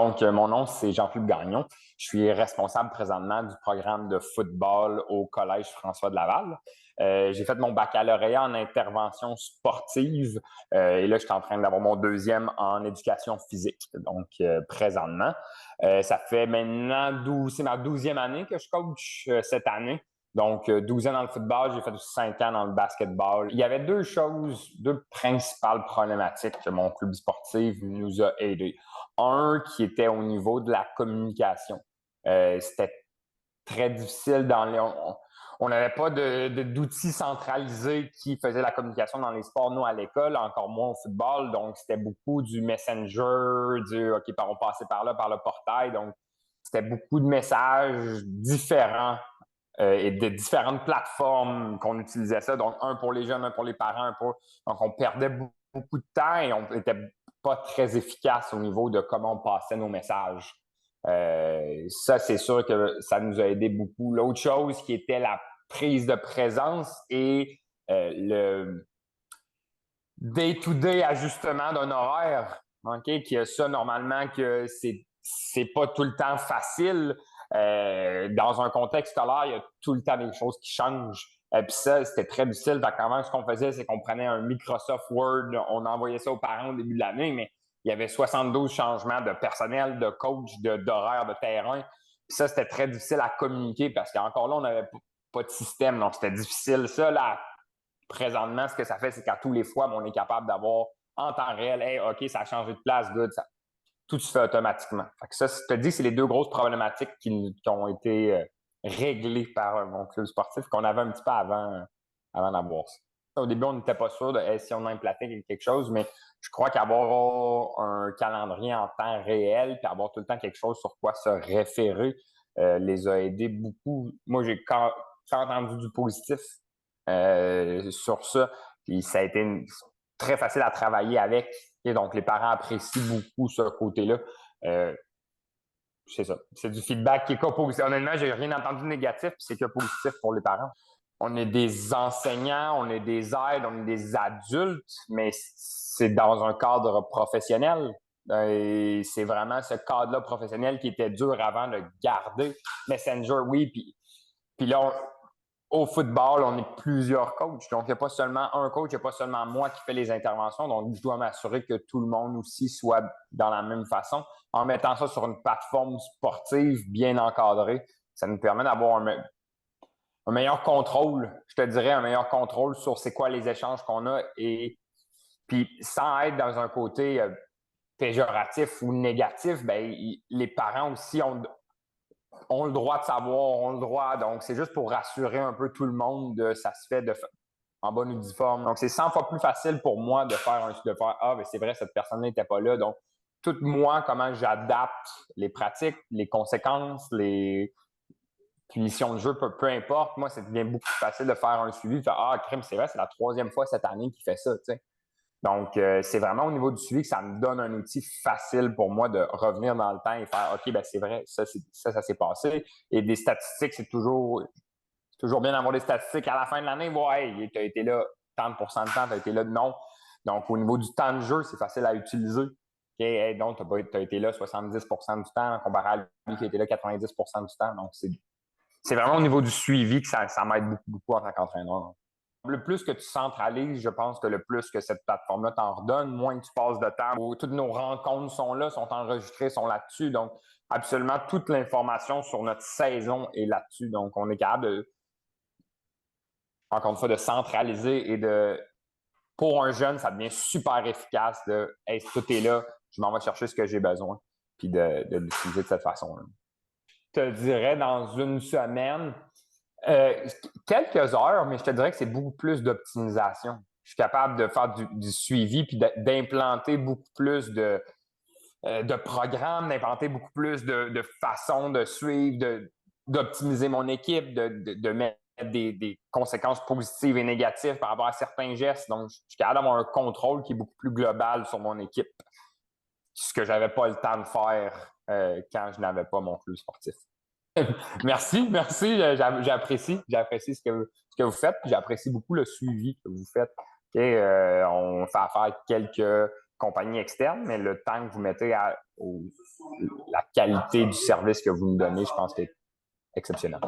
Donc, mon nom, c'est Jean-Philippe Gagnon. Je suis responsable présentement du programme de football au Collège François de Laval. J'ai fait mon baccalauréat en intervention sportive et là, je suis en train d'avoir mon deuxième en éducation physique. Donc, présentement, ça fait maintenant c'est ma 12e année que je coach cette année. Donc, 12 ans dans le football, j'ai fait 5 ans dans le basketball. Il y avait deux principales problématiques que mon club sportif nous a aidés. Un qui était au niveau de la communication. C'était très difficile on n'avait pas d'outils centralisés qui faisaient la communication dans les sports, nous, à l'école, encore moins au football. Donc, c'était beaucoup du messenger, OK, on passait par là, par le portail. Donc, c'était beaucoup de messages différents et de différentes plateformes qu'on utilisait ça. Donc, un pour les jeunes, un pour les parents, Donc, on perdait beaucoup de temps et on n'était pas très efficace au niveau de comment on passait nos messages. Ça, c'est sûr que ça nous a aidé beaucoup. L'autre chose qui était la prise de présence et le day-to-day ajustement d'un horaire, OK, qui a ça normalement que c'est pas tout le temps facile. Dans un contexte scolaire, il y a tout le temps des choses qui changent. Puis ça, c'était très difficile. Fait qu'avant, ce qu'on faisait, c'est qu'on prenait un Microsoft Word, on envoyait ça aux parents au début de l'année, mais il y avait 72 changements de personnel, de coach, d'horaire, de terrain. Puis ça, c'était très difficile à communiquer parce qu'encore là, on n'avait pas de système. Donc, c'était difficile. Ça, là, présentement, ce que ça fait, c'est qu'à tous les fois, on est capable d'avoir en temps réel, hey, OK, ça a changé de place, good, tout se fait automatiquement. Fait que ça, je te dis, c'est les deux grosses problématiques qui ont été réglées par mon club sportif qu'on avait un petit peu avant d'avoir ça. Au début, on n'était pas sûr de si on implantait quelque chose, mais je crois qu'avoir un calendrier en temps réel puis avoir tout le temps quelque chose sur quoi se référer les a aidés beaucoup. Moi, j'ai entendu du positif sur ça. Puis ça a été très facile à travailler avec. Et donc, les parents apprécient beaucoup ce côté-là. C'est ça. C'est du feedback qui est que positif. Honnêtement, j'ai rien entendu de négatif, puis c'est que positif pour les parents. On est des enseignants, on est des aides, on est des adultes, mais c'est dans un cadre professionnel. Et c'est vraiment ce cadre-là professionnel qui était dur avant de garder. Messenger, oui, puis là, au football, on est plusieurs coachs. Donc, il n'y a pas seulement un coach, il n'y a pas seulement moi qui fais les interventions. Donc, je dois m'assurer que tout le monde aussi soit dans la même façon. En mettant ça sur une plateforme sportive bien encadrée, ça nous permet d'avoir un meilleur contrôle, je te dirais, un meilleur contrôle sur c'est quoi les échanges qu'on a et puis sans être dans un côté péjoratif ou négatif, ben les parents aussi ont le droit de savoir, ont le droit. Donc, c'est juste pour rassurer un peu tout le monde de ça se fait en bonne ou due forme. Donc, c'est 100 fois plus facile pour moi de faire ah, ben c'est vrai, cette personne n'était pas là. Donc, tout moi, comment j'adapte les pratiques, les conséquences, les punitions de jeu, peu importe. Moi, c'est bien beaucoup plus facile de faire un suivi, de faire ah, crime, c'est vrai, c'est la 3e fois cette année qu'il fait ça, tu sais. Donc, c'est vraiment au niveau du suivi que ça me donne un outil facile pour moi de revenir dans le temps et faire OK, ben c'est vrai, ça s'est passé. Et des statistiques, c'est toujours bien d'avoir des statistiques à la fin de l'année. Ouais, tu as été là 30% de temps, tu as été là non. Donc, au niveau du temps de jeu, c'est facile à utiliser. Okay, hey, donc, tu as été là 70% du temps comparé à lui qui a été là 90% du temps. Donc, c'est vraiment au niveau du suivi que ça m'aide beaucoup, beaucoup en tant qu'entraîneur. Le plus que tu centralises, je pense que le plus que cette plateforme-là t'en redonne, moins que tu passes de temps. Toutes nos rencontres sont là, sont enregistrées, sont là-dessus. Donc, absolument toute l'information sur notre saison est là-dessus. Donc, on est capable encore une fois, de centraliser pour un jeune, ça devient super efficace de hey, si tout est là, je m'en vais chercher ce que j'ai besoin, puis de l'utiliser de cette façon-là. Je te dirais dans une semaine, quelques heures, mais je te dirais que c'est beaucoup plus d'optimisation. Je suis capable de faire du suivi puis d'implanter beaucoup plus de programmes, d'implanter beaucoup plus de façons de suivre, d'optimiser mon équipe, de mettre des conséquences positives et négatives par rapport à certains gestes. Donc, je suis capable d'avoir un contrôle qui est beaucoup plus global sur mon équipe, ce que je n'avais pas le temps de faire quand je n'avais pas mon club sportif. Merci. J'apprécie ce que vous faites. J'apprécie beaucoup le suivi que vous faites. On fait affaire avec quelques compagnies externes, mais le temps que vous mettez la qualité du service que vous nous donnez, je pense que est exceptionnelle.